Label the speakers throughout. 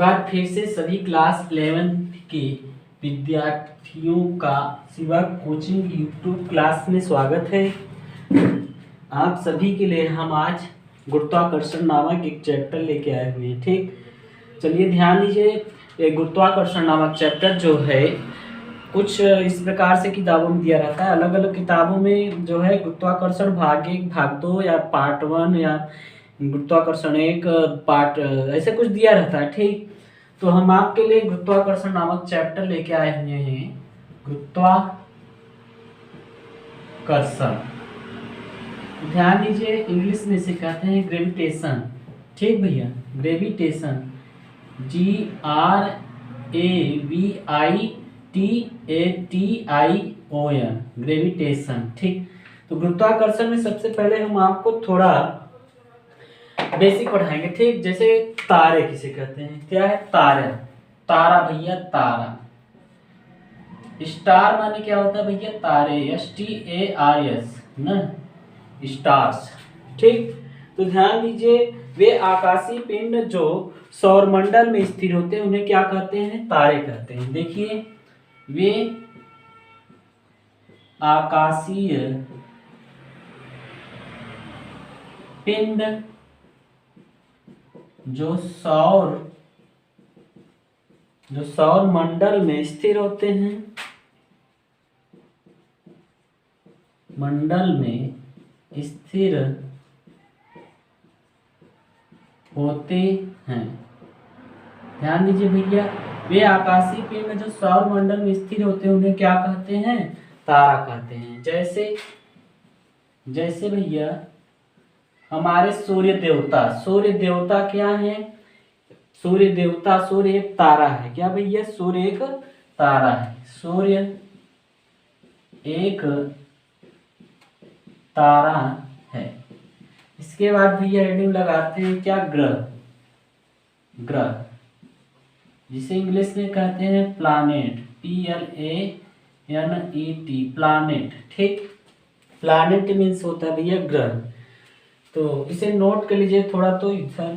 Speaker 1: बार फिर से सभी क्लास 11 के विद्यार्थियों का शिवा कोचिंग यूट्यूब क्लास में स्वागत है। आप सभी के लिए हम आज गुरुत्वाकर्षण नामक एक चैप्टर लेके आए हुए हैं। ठीक, चलिए ध्यान दीजिए। गुरुत्वाकर्षण नामक चैप्टर जो है कुछ इस प्रकार से किताबों में दिया रहता है। अलग अलग किताबों में जो है गुरुत्वाकर्षण भाग 1 भाग 2 या पार्ट 1 या गुरुत्वाकर्षण 1 पार्ट ऐसे कुछ दिया रहता है। ठीक, तो हम आपके लिए गुरुत्वाकर्षण नामक चैप्टर लेके आए हुए हैं। गुरुत्वाकर्षण, ध्यान दीजिए, इंग्लिश में इसे कहते हैं ग्रेविटेशन। ठीक भैया, ग्रेविटेशन, GRAVITATION, ग्रेविटेशन। ठीक, तो गुरुत्वाकर्षण में सबसे पहले हम आपको थोड़ा बेसिक पढ़ाएंगे। ठीक, जैसे तारे किसे कहते हैं, क्या है तारा, तारा भैया तारा। स्टार माने क्या होता है भैया, तारे, STARS ना, स्टार्स। ठीक, तो ध्यान दीजिए, वे आकाशीय पिंड जो सौरमंडल में स्थिर होते हैं उन्हें क्या कहते हैं, तारे कहते हैं। देखिए, वे आकाशीय पिंड जो सौर मंडल में स्थिर होते हैं, मंडल में स्थिर होते हैं। ध्यान दीजिए भैया, वे आकाशीय पिंड जो सौर मंडल में स्थिर होते हैं उन्हें क्या कहते हैं, तारा कहते हैं। जैसे भैया हमारे सूर्य देवता क्या है, सूर्य एक तारा है। क्या भैया, सूर्य एक तारा है, सूर्य एक तारा है। इसके बाद भैया हेडिंग लगाते हैं क्या, ग्रह, जिसे इंग्लिश में कहते हैं प्लैनेट, PLANET, प्लैनेट। ठीक, प्लैनेट मीन्स होता है भैया ग्रह। तो इसे नोट कर लीजिए थोड़ा। तो इधर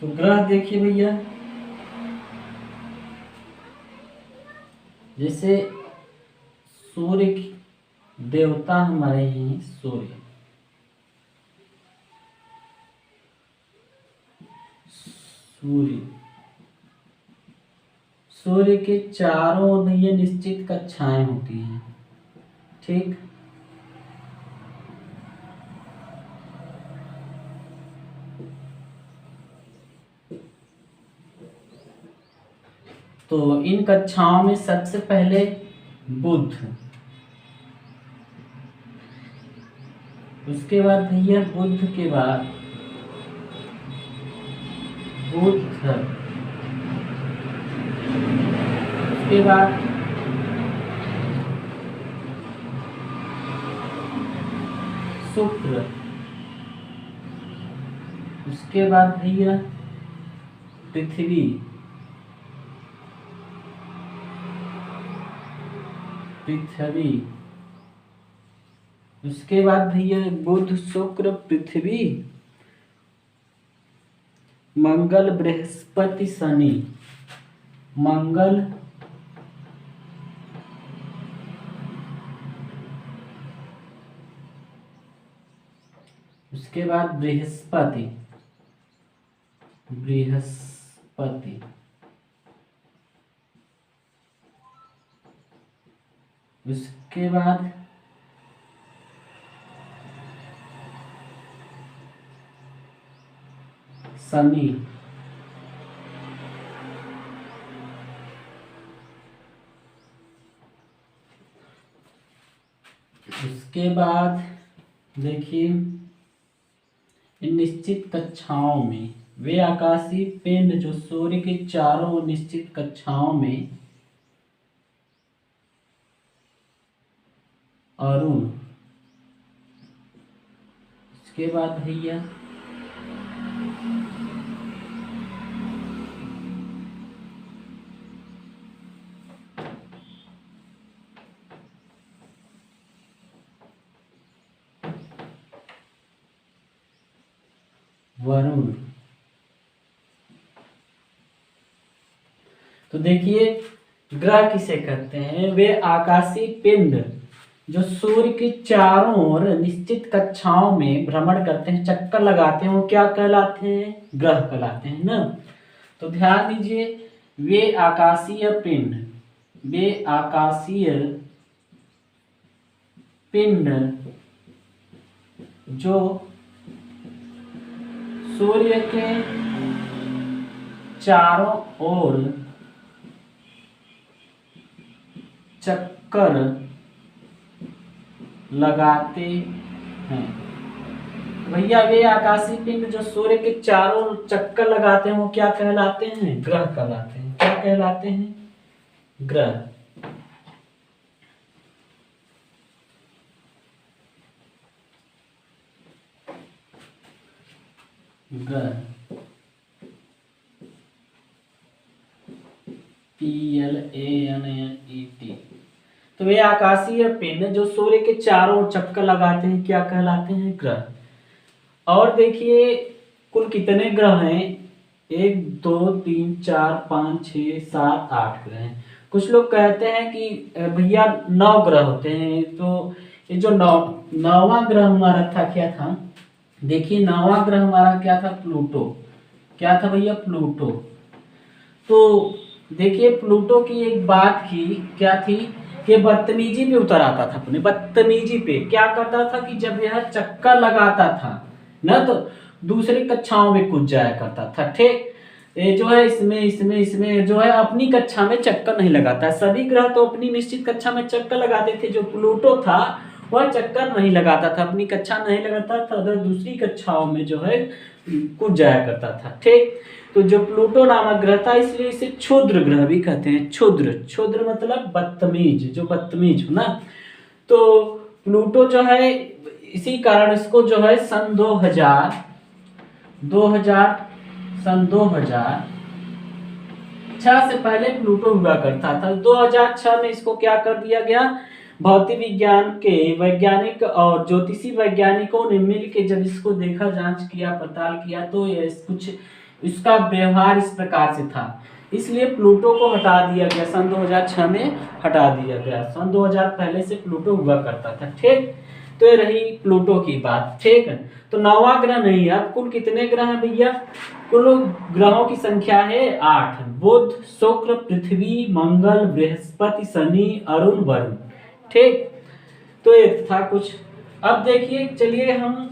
Speaker 1: तो ग्रह देखिए भैया, जैसे सूर्य की देवता हमारे हैं सूर्य के चारों ओर ये निश्चित कक्षाएं होती हैं। ठीक, तो इन कक्षाओं में सबसे पहले बुध, उसके बाद भैया बुध के बाद उसके बाद शुक्र, उसके बाद भैया पृथ्वी, उसके बाद भैया बुध शुक्र पृथ्वी मंगल बृहस्पति शनि, मंगल उसके बाद बृहस्पति, उसके बाद शनि, उसके बाद देखिए इन निश्चित कक्षाओं में वे आकाशीय पिंड जो सूर्य के चारों निश्चित कक्षाओं में अरुण, उसके बाद भैया वरुण। तो देखिए ग्रह किसे कहते हैं? वे आकाशीय पिंड जो सूर्य के चारों ओर निश्चित कक्षाओं में भ्रमण करते हैं, चक्कर लगाते हैं, वो क्या कहलाते हैं? ग्रह कहलाते हैं ना। तो ध्यान दीजिए, वे आकाशीय पिंड, वे आकाशीय पिंड जो सूर्य के चारों ओर चक्कर लगाते हैं। भैया वे आकाशीय पिंड जो सूर्य के चारों ओर चक्कर लगाते हैं वो क्या कहलाते हैं? ग्रह कहलाते हैं। क्या कहलाते हैं? ग्रह। ग्रह PLANET। तो वे आकाशीय पिंड जो सूर्य के चारों ओर चक्कर लगाते हैं क्या कहलाते हैं? ग्रह। और देखिए कुल कितने ग्रह हैं? 1 2 3 4 5 6 7 8 ग्रह हैं। कुछ लोग कहते हैं कि भैया 9 ग्रह होते हैं। तो ये जो नौवां ग्रह हमारा था क्या था? देखिए 9वां ग्रह हमारा क्या था? प्लूटो। क्या था भैया? प्लूटो। तो देखिए प्लूटो की एक बात की क्या थी कि बदतमीजी पे उतर आता था, अपने बदतमीजी पे क्या करता था कि जब यह चक्कर लगाता था ना तो दूसरी कक्षाओं में कूद जाया करता था। ठीक, ये जो है इसमें जो है अपनी कक्षा में चक्कर नहीं लगाता है। सभी ग्रह तो अपनी निश्चित कक्षा में चक्कर लगाते थे, जो प्लूटो था वह चक्कर नहीं लगाता था, अपनी कक्षा नहीं लगाता था, उधर दूसरी कक्षाओं में जो है कूद जाया करता था। ठीक, तो जो प्लूटो नामक ग्रह था इसलिए इसे क्षुद्र ग्रह भी कहते हैं। क्षुद्र मतलब बदतमीज, जो बदतमीज हो ना। तो प्लूटो जो है इसी कारण इसको जो है सन 2006 से पहले प्लूटो हुआ करता था। 2006 में इसको क्या कर दिया गया? भौतिक विज्ञान के वैज्ञानिक और ज्योतिषी वैज्ञानिकों ने मिल के जब इसको देखा, जांच किया, पड़ताल किया तो ये कुछ इसका व्यवहार इस प्रकार से था, इसलिए प्लूटो को हटा दिया गया। सन 2006 में हटा दिया गया। सन 2000 पहले से प्लूटो हुआ करता था। ठीक, तो ये रही प्लूटो की बात। ठीक है, तो 9वां ग्रह नहीं है। अब कुल कितने ग्रह हैं भैया? कुल ग्रहों की संख्या है 8। बुध, शुक्र, पृथ्वी, मंगल, बृहस्पति, शनि, अरुण, वरुण। ठीक, तो ये था कुछ। अब देखिए चलिए हम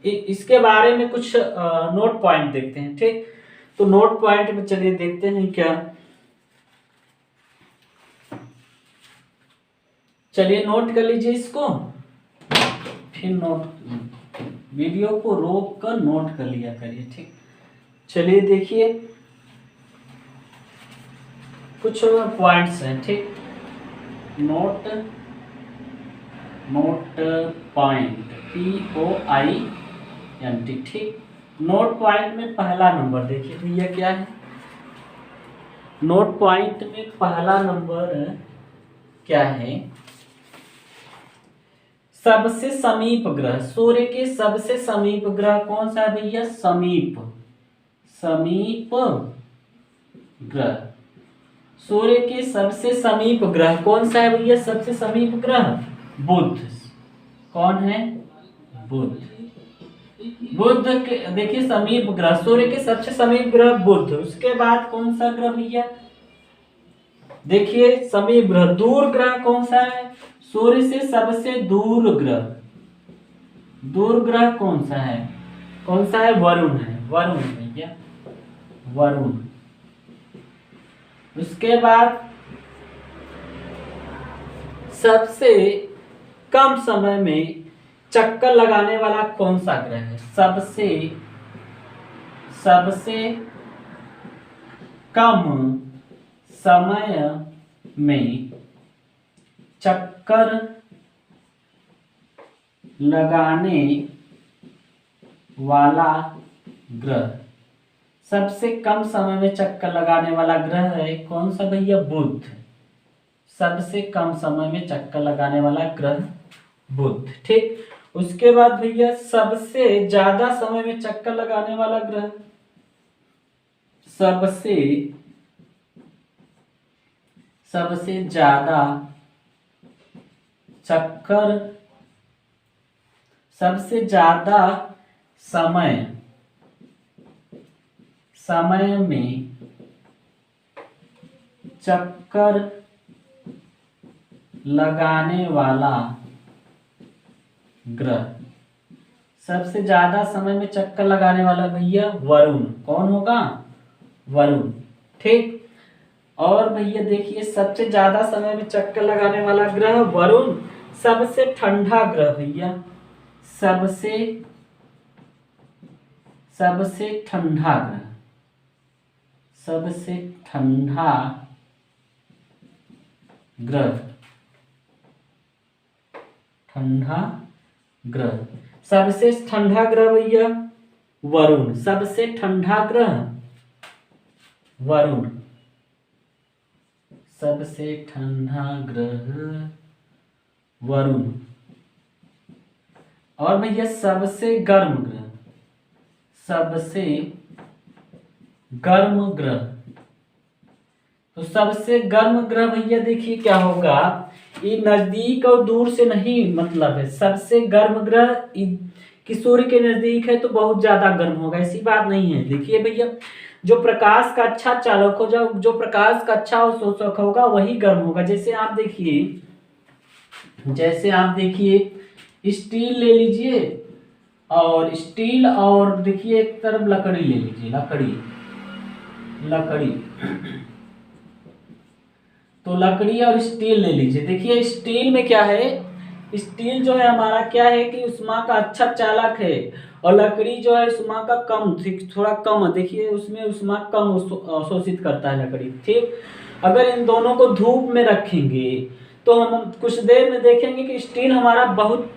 Speaker 1: इसके बारे में कुछ नोट पॉइंट देखते हैं। ठीक, तो नोट पॉइंट में चलिए देखते हैं क्या। चलिए नोट कर लीजिए इसको, फिर नोट वीडियो को रोक कर नोट कर लिया करिए। ठीक, चलिए देखिए कुछ पॉइंट्स हैं। ठीक, नोट पॉइंट POINT। ठीक, नोट पॉइंट में पहला नंबर देखिए भैया क्या है? नोट पॉइंट में पहला नंबर क्या है? सबसे समीप ग्रह, सूर्य के सबसे समीप ग्रह कौन सा है भैया? समीप ग्रह। सूर्य के सबसे समीप ग्रह कौन सा है भैया? सबसे समीप ग्रह बुध। कौन है? बुध। बुध के देखिए समीप ग्रह, सूर्य के सबसे समीप ग्रह बुध। उसके बाद कौन सा ग्रह भैया? देखिए समीप ग्रह। दूर ग्रह कौन सा है? सूर्य से सबसे दूर ग्रह कौन सा है? कौन सा है? वरुण है। वरुण भैया, वरुण। उसके बाद सबसे कम समय में चक्कर लगाने वाला कौन सा ग्रह है? सबसे कम समय में चक्कर लगाने वाला ग्रह, सबसे कम समय में चक्कर लगाने वाला ग्रह है कौन सा भैया? बुध। सबसे कम समय में चक्कर लगाने वाला ग्रह बुध। ठीक, उसके बाद भैया सबसे ज्यादा समय में चक्कर लगाने वाला ग्रह, सबसे ज्यादा चक्कर, सबसे ज्यादा समय में चक्कर लगाने वाला ग्रह, सबसे ज्यादा समय में चक्कर लगाने वाला भैया वरुण। कौन होगा? वरुण। ठीक। और भैया देखिए सबसे ज्यादा समय में चक्कर लगाने वाला ग्रह वरुण। सबसे ठंडा ग्रह भैया, सबसे ठंडा ग्रह, सबसे ठंडा ग्रह, ठंडा ग्रह, सबसे ठंडा ग्रह भैया वरुण। सबसे ठंडा ग्रह वरुण, सबसे ठंडा ग्रह वरुण। और भैया सबसे गर्म ग्रह, सबसे गर्म ग्रह, तो सबसे गर्म ग्रह भैया देखिए क्या होगा, ये नजदीक और दूर से नहीं मतलब है। सबसे गर्म ग्रह कि सूर्य के नजदीक है तो बहुत ज्यादा गर्म होगा, ऐसी बात नहीं है। देखिए भैया जो प्रकाश का अच्छा चालक हो, जो प्रकाश का अच्छा अवशोषक होगा वही गर्म होगा। जैसे आप देखिए स्टील ले लीजिए, और स्टील और देखिए एक तरफ लकड़ी ले लीजिए, लकड़ी तो लकड़ी और स्टील ले लीजिए। देखिए स्टील में क्या है, स्टील जो है हमारा क्या है कि ऊष्मा का अच्छा चालक है, और लकड़ी जो है ऊष्मा का कम, थोड़ा कम है। देखिए उसमें ऊष्मा कम अवशोषित करता है लकड़ी। ठीक। अगर इन दोनों को धूप में रखेंगे तो हम कुछ देर में देखेंगे कि स्टील हमारा बहुत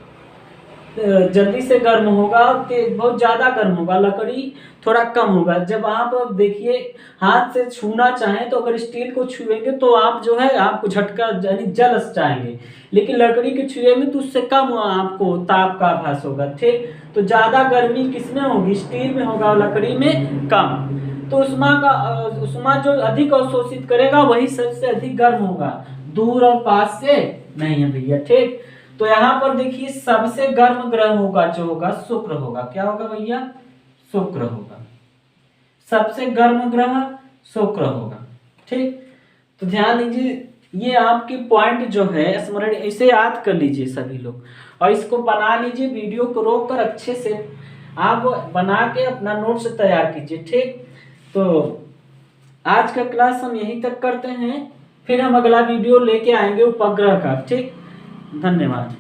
Speaker 1: जल्दी से गर्म होगा, बहुत ज्यादा गर्म होगा, लकड़ी थोड़ा कम होगा। जब आप देखिए हाथ से छूना चाहें तो अगर स्टील को छुएंगे तो आप जो है आपको झटका यानी जल जाएंगे, लेकिन लकड़ी के छुएंगे तो उससे कम आपको ताप का आभास होगा। ठीक। तो ज्यादा गर्मी किसमें होगी? स्टील में होगा, और लकड़ी में कम। तो उष्मा जो अधिक अवशोषित करेगा वही सबसे अधिक गर्म होगा, दूर और पास से नहीं है भैया। ठीक। तो यहाँ पर देखिए सबसे गर्म ग्रह होगा जो होगा शुक्र होगा। क्या होगा भैया? शुक्र होगा। सबसे गर्म ग्रह शुक्र होगा। ठीक। तो ध्यान दीजिए, ये आपकी पॉइंट जो है स्मरण इसे याद कर लीजिए सभी लोग, और इसको बना लीजिए, वीडियो को रोक कर अच्छे से आप बना के अपना नोट्स तैयार कीजिए। ठीक। तो आज का क्लास हम यहीं तक करते हैं, फिर हम अगला वीडियो लेके आएंगे उपग्रह का। ठीक। धन्यवाद।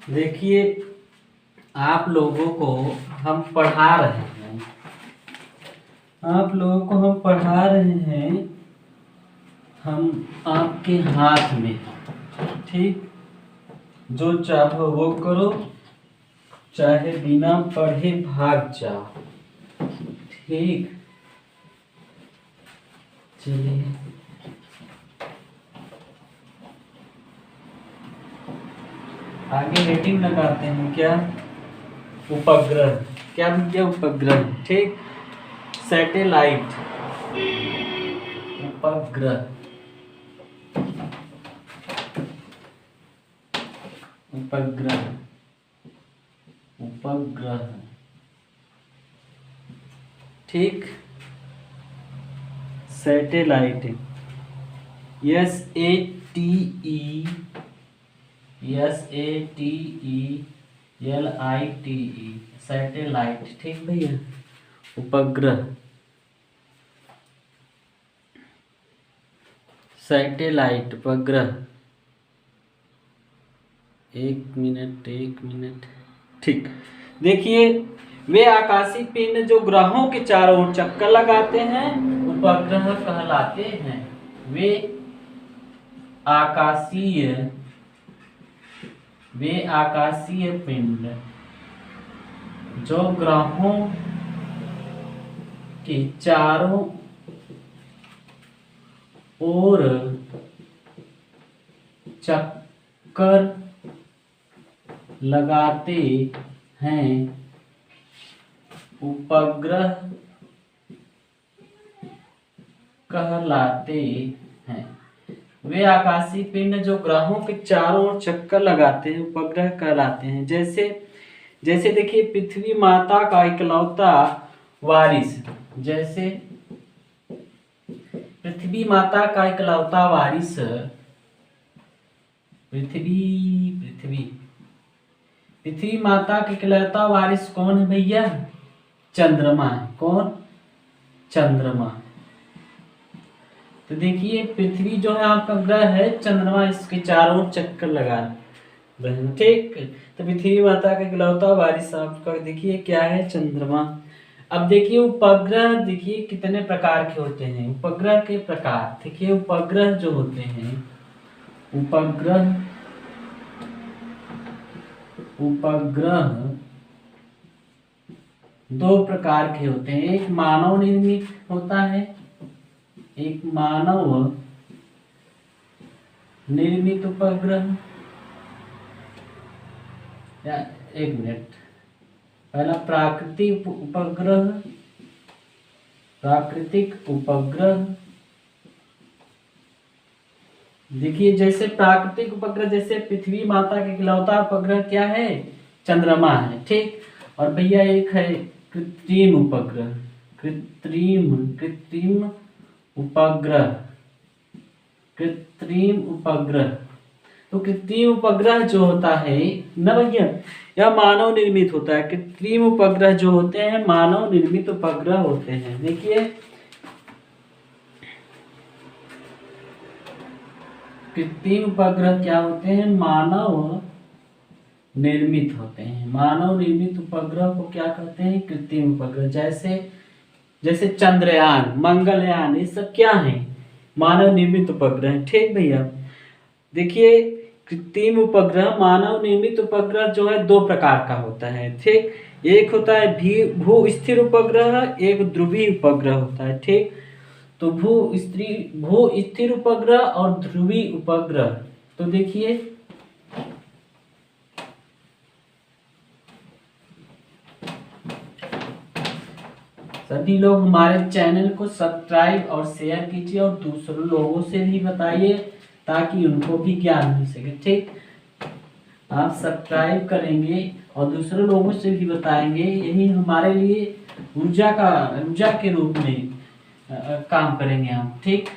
Speaker 1: देखिए आप लोगों को हम पढ़ा रहे हैं, हम आपके हाथ में। ठीक। जो चाहो वो करो, चाहे बिना पढ़े भाग जाओ। ठीक। चलिए आगे रेटिंग लगाते हैं। क्या? उपग्रह। क्या विद्या? उपग्रह। ठीक। सैटेलाइट, उपग्रह, उपग्रह, उपग्रह। ठीक। Satellite, SATELITE, satellite. ठीक भैया। उपग्रह, सैटेलाइट, उपग्रह। एक मिनट। ठीक। देखिए वे आकाशीय पिंड जो ग्रहों के चारों ओर चक्कर लगाते हैं उपग्रह कहलाते हैं। वे आकाशीय पिंड जो ग्रहों के चारों ओर चक्कर लगाते हैं उपग्रह कहलाते हैं। वे आकाशीय पिंड जो ग्रहों के चारों ओर चक्कर लगाते हैं उपग्रह कहलाते हैं। जैसे जैसे देखिए पृथ्वी माता का इकलौता वारिस, जैसे पृथ्वी माता का इकलौता वारिस पृथ्वी माता का इकलौता वारिस कौन है भैया? चंद्रमा है। कौन? चंद्रमा। तो देखिए पृथ्वी जो है आपका ग्रह है, चंद्रमा इसके चारों ओर चक्कर लगा रहे हैं। ठीक, तो पृथ्वी माता का इकलौता वारिस आपका देखिए क्या है? चंद्रमा। अब देखिए उपग्रह, देखिए कितने प्रकार के होते हैं उपग्रह के प्रकार। देखिए उपग्रह जो होते हैं, उपग्रह दो प्रकार के होते हैं। एक मानव निर्मित होता है, एक मानव निर्मित उपग्रह, या एक मिनट, पहला प्राकृतिक उपग्रह। देखिए जैसे प्राकृतिक उपग्रह, जैसे पृथ्वी माता के इकलौता उपग्रह क्या है? चंद्रमा है। ठीक, और भैया एक है कृत्रिम उपग्रह। कृत्रिम उपग्रह। तो कृत्रिम उपग्रह जो होता है ना भैया, यह मानव निर्मित होता है। कृत्रिम उपग्रह जो होते हैं मानव निर्मित उपग्रह होते हैं। देखिए कृत्रिम उपग्रह क्या होते हैं? मानव निर्मित होते हैं। मानव निर्मित उपग्रह को क्या कहते हैं? कृत्रिम उपग्रह। जैसे चंद्रयान, मंगलयान, ये सब क्या है? मानव निर्मित उपग्रह। ठीक भैया, देखिए कृत्रिम उपग्रह, मानव निर्मित उपग्रह जो है दो प्रकार का होता है। ठीक, एक होता है भू स्थिर उपग्रह, एक ध्रुवीय उपग्रह होता है। ठीक, तो भू स्थिर उपग्रह और ध्रुवीय उपग्रह। तो देखिए सभी लोग हमारे चैनल को सब्सक्राइब और शेयर कीजिए और दूसरों लोगों से भी बताइए ताकि उनको भी ज्ञान मिल सके। ठीक, आप सब्सक्राइब करेंगे और दूसरे लोगों से भी बताएंगे, यही हमारे लिए ऊर्जा के रूप में काम करेंगे हम। ठीक।